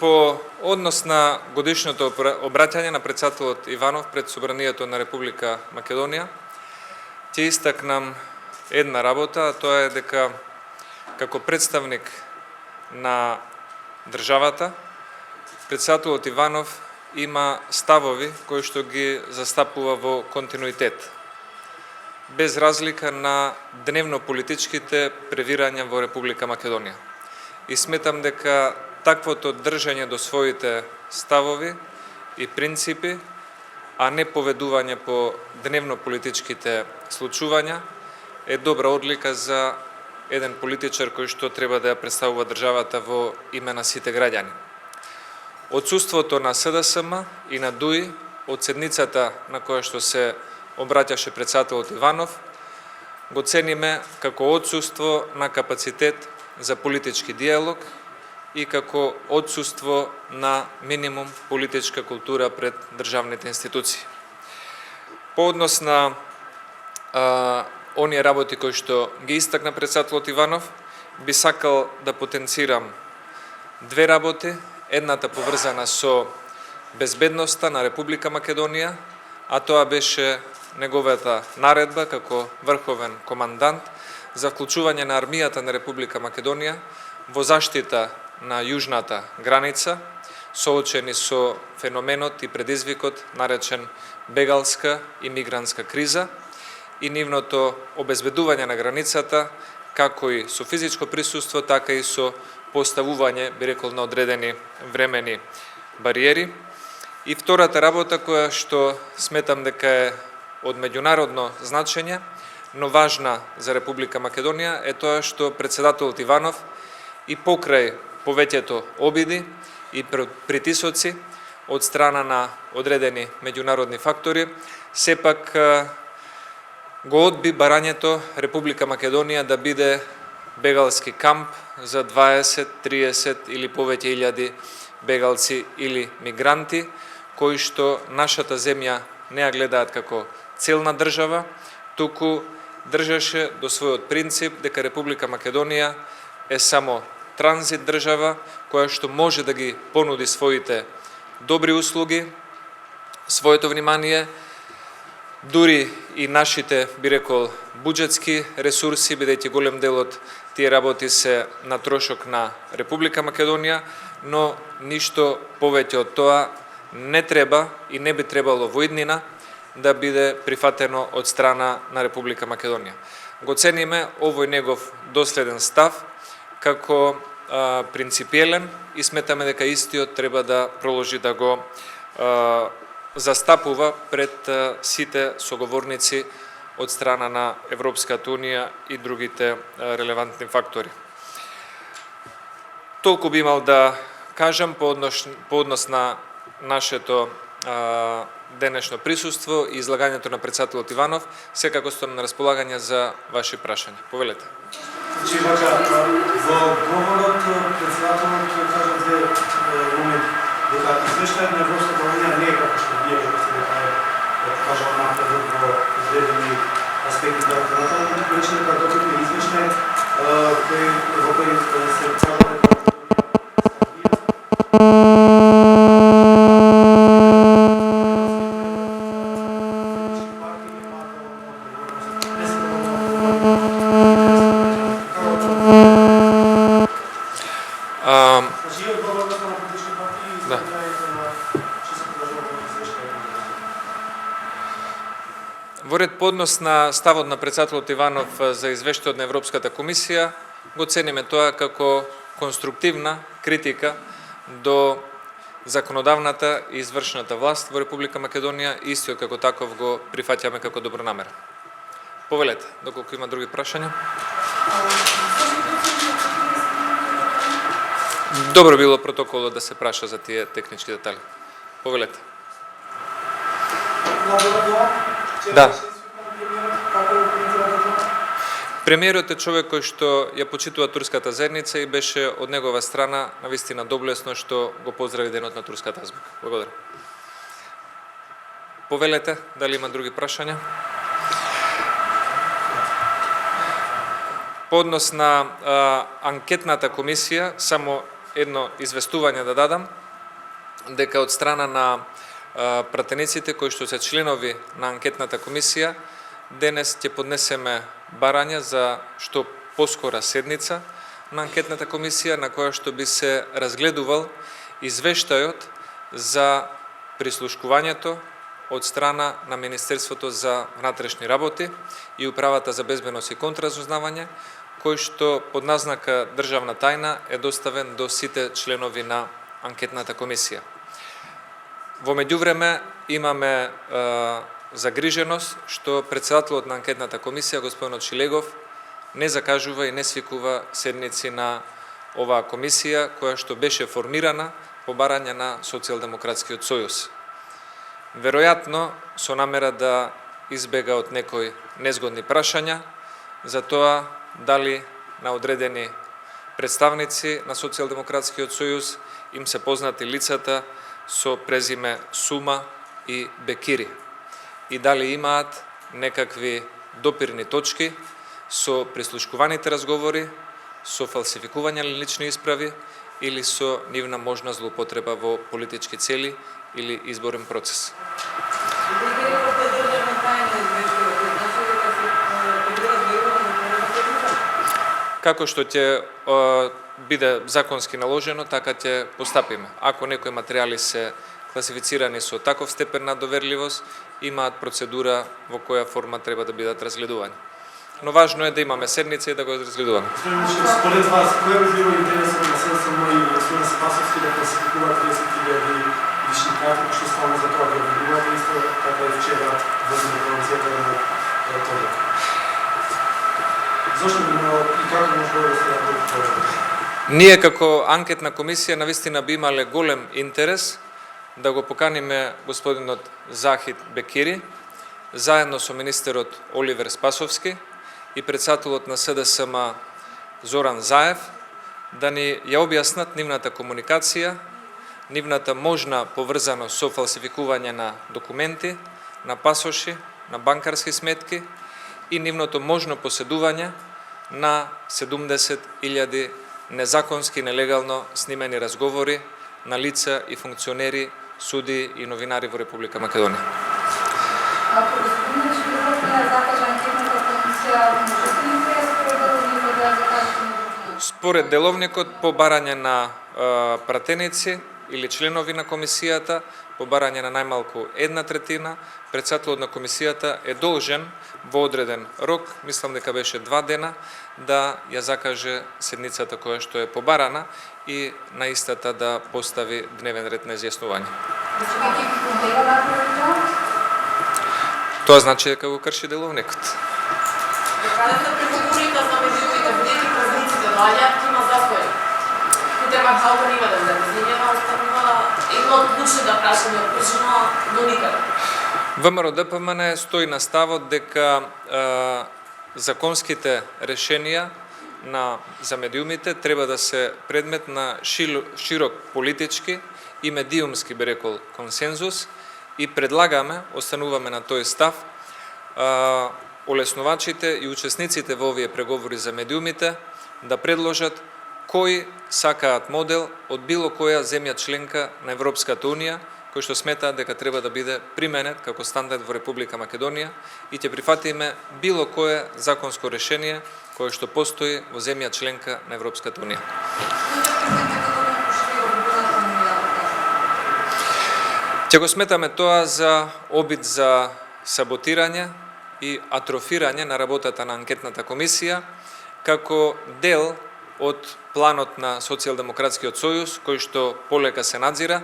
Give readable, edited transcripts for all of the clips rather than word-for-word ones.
По однос на годишното обраќање на председателот Иванов пред Собранието на Република Македонија, ќе истакнам една работа, а тоа е дека како представник на државата, председателот Иванов има ставови кои што ги застапува во континуитет, без разлика на дневно-политичките превирања во Република Македонија. И сметам дека таквото држање до своите ставови и принципи, а не поведување по дневно-политичките случувања, е добра одлика за еден политичар кој што треба да ја представува државата во име на сите граѓани. Отсуството на СДСМ и на ДУИ од седницата на која што се обраќаше председателот Иванов, го цениме како отсуство на капацитет за политички диалог и како отсуство на минимум политичка култура пред државните институции. По однос на оние работи кои што ги истакна председателот Иванов, би сакал да потенцирам две работи. Едната поврзана со безбедноста на Република Македонија, а тоа беше неговата наредба како врховен командант за вклучување на армијата на Република Македонија во заштита на јужната граница, соочени со феноменот и предизвикот наречен бегалска и мигрантска криза и нивното обезбедување на границата, како и со физичко присуство, така и со поставување, би рекол, на одредени времени бариери. И втората работа, која што сметам дека е од меѓународно значење, но важна за Република Македонија, е тоа што председателот Иванов и покрај повеќето обиди и притисоци од страна на одредени меѓународни фактори, сепак го одби барањето Република Македонија да биде бегалски камп за 20, 30 или повеќе илјади бегалци или мигранти, кои што нашата земја не ја гледаат како целна држава, туку држеше до својот принцип дека Република Македонија е само транзит држава, која што може да ги понуди своите добри услуги, своето внимание, дури и нашите, би рекол, буџетски ресурси, бидејќи голем дел од тие работи се на трошок на Република Македонија, но ништо повеќе од тоа не треба и не би требало во иднина да биде прифатено од страна на Република Македонија. Го цениме овој негов доследен став како принципиелен и сметаме дека истиот треба да продолжи да го застапува пред сите соговорници од страна на Европската Унија и другите релевантни фактори. Толку би имал да кажам по однос на нашето денешно присуство и излагањето на председателот Иванов. Секако сум на располагање за ваши прашања. Повелете. Во говорот председателот кажа две моменти, дека извештајот на Европската Унија не е како што вие го кажа напред во одредени аспекти на председателот, рече дека добитни извештај во кој се кажа дека Во ред по однос на ставот на председателот Иванов за извештајот на Европската комисија, го цениме тоа како конструктивна критика до законодавната и извршната власт во Република Македонија, истиот како таков го прифаќаме како добронамерен. Повелете, доколку има други прашања. Добро било протоколот да се праша за тие технички детали. Повелете. Да. Премиерот е човек кој што ја почитува турската заедница и беше од негова страна навистина доблесно што го поздрави денот на турската азбука. Благодарам. Повелете, дали има други прашања? По однос на анкетната комисија, само едно известување да дадам, дека од страна на пратениците кои што се членови на анкетната комисија, денес ќе поднесеме барање за што поскора седница на анкетната комисија на која што би се разгледувал извештајот за прислушкувањето од страна на Министерството за внатрешни работи и Управата за безбедност и контраразузнавање, кој што под назнака државна тајна е доставен до сите членови на анкетната комисија. Во меѓувреме имаме загриженост што председателот на анкетната комисија, господинот Шилегов, не закажува и не свикува седници на оваа комисија, која што беше формирана по барање на Социјалдемократскиот сојуз. Веројатно со намера да избега од некои незгодни прашања за тоа дали на одредени представници на Социјалдемократскиот сојуз им се познати лицата со презиме Сума и Бекири и дали имаат некакви допирни точки со прислушкуваните разговори, со фалсификување на лични исправи или со нивна можна злоупотреба во политички цели или изборен процес. Како што ќе биде законски наложено, така ќе постапиме. Ако некои материјали се класифицирани со таков степен на доверливост, имаат процедура во која форма треба да бидат разгледувани. Но важно е да имаме седница и да го разгледуваме. Според вас, кој би било интересно на седница мој и господин Спасовски да класификува 30.000 лични карти, што стално за тоа да обвинувате исто, така и вчера возиме провинцијата на тоа. Зошто би имало и како може да се направи? Ние како анкетна комисија навистина би имале голем интерес да го поканиме господинот Захид Бекири, заедно со министерот Оливер Спасовски и председателот на СДСМ Зоран Заев, да ни ја објаснат нивната комуникација, нивната можна поврзаност со фалсификување на документи, на пасоши, на банкарски сметки и нивното можно поседување на 70.000 незаконски, нелегално снимени разговори на лица и функционери, суди и новинари во Република Македонија. Ако господин Шилегов не закаже анкетната комисија, можете ли според деловникот да закажете на друг начин? Според деловникот, по барање на пратеници или членови на комисијата, по барање на најмалку 1/3, председателот на комисијата е должен во одреден рок, мислам дека беше 2 дена, да ја закаже седницата која што е побарана и на истата да постави дневен ред на изјаснување. Тоа значи дека го крши деловникот. Каде се преговорите за медиумите, бидејќи празниците доаѓаат, има затвори. Питер Макхалтон има да земјава, останува едно одлучи да прашаме причина до никаде. ВМРО ДПМН стои на ставот дека законските решенија за медиумите треба да се предмет на широк политички и медиумски, би рекол, консензус и предлагаме, остануваме на тој став, олеснувачите и учесниците во овие преговори за медиумите да предложат кој сакаат модел од било која земја членка на Европската Унија, кој што сметаат дека треба да биде применет како стандард во Република Македонија и ќе прифатиме било кое законско решение кое што постои во земја членка на Европската Унија. Ќе го сметаме тоа за обид за саботирање и атрофирање на работата на анкетната комисија како дел од планот на Социјалдемократскиот сојуз, кој што полека се надзира,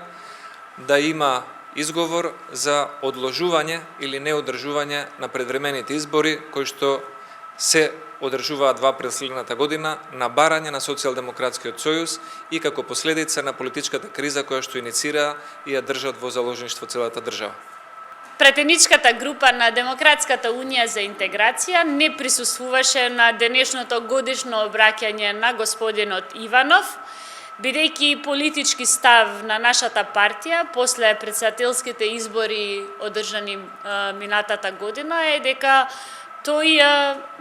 да има изговор за одложување или неодржување на предвремените избори, кои што се одржуваат во април следната година на барање на Социјалдемократскиот сојуз и како последица на политичката криза која што иницира и ја држат во заложништво целата држава. Пратеничката група на Демократската унија за интеграција не присуствуваше на денешното годишно обраќање на господинот Иванов, бидејќи политички став на нашата партија после председателските избори одржани минатата година е дека тој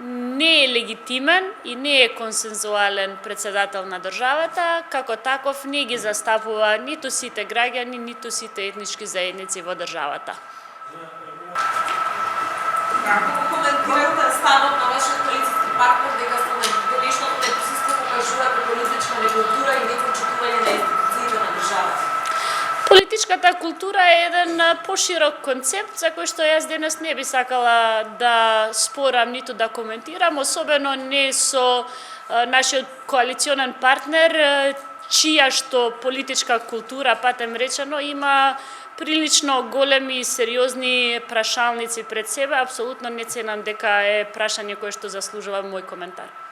не е легитимен и не е консензуален председател на државата, како таков не ги застапува ниту сите граѓани, ниту сите етнички заедници во државата. Како коментирате ставот на вашиот коалицијски партнер дека со денешното неприсуство покажувате политичка некултура и непочитување на институциите на државата? Политичката култура е еден поширок концепт за кој што јас денес не би сакала да спорам ниту да коментирам, особено не со нашиот коалиционен партнер, чија што политичка култура, патем речено, има прилично големи и сериозни прашалници пред себе. Апсолутно не ценам дека е прашање кое што заслужува мој коментар.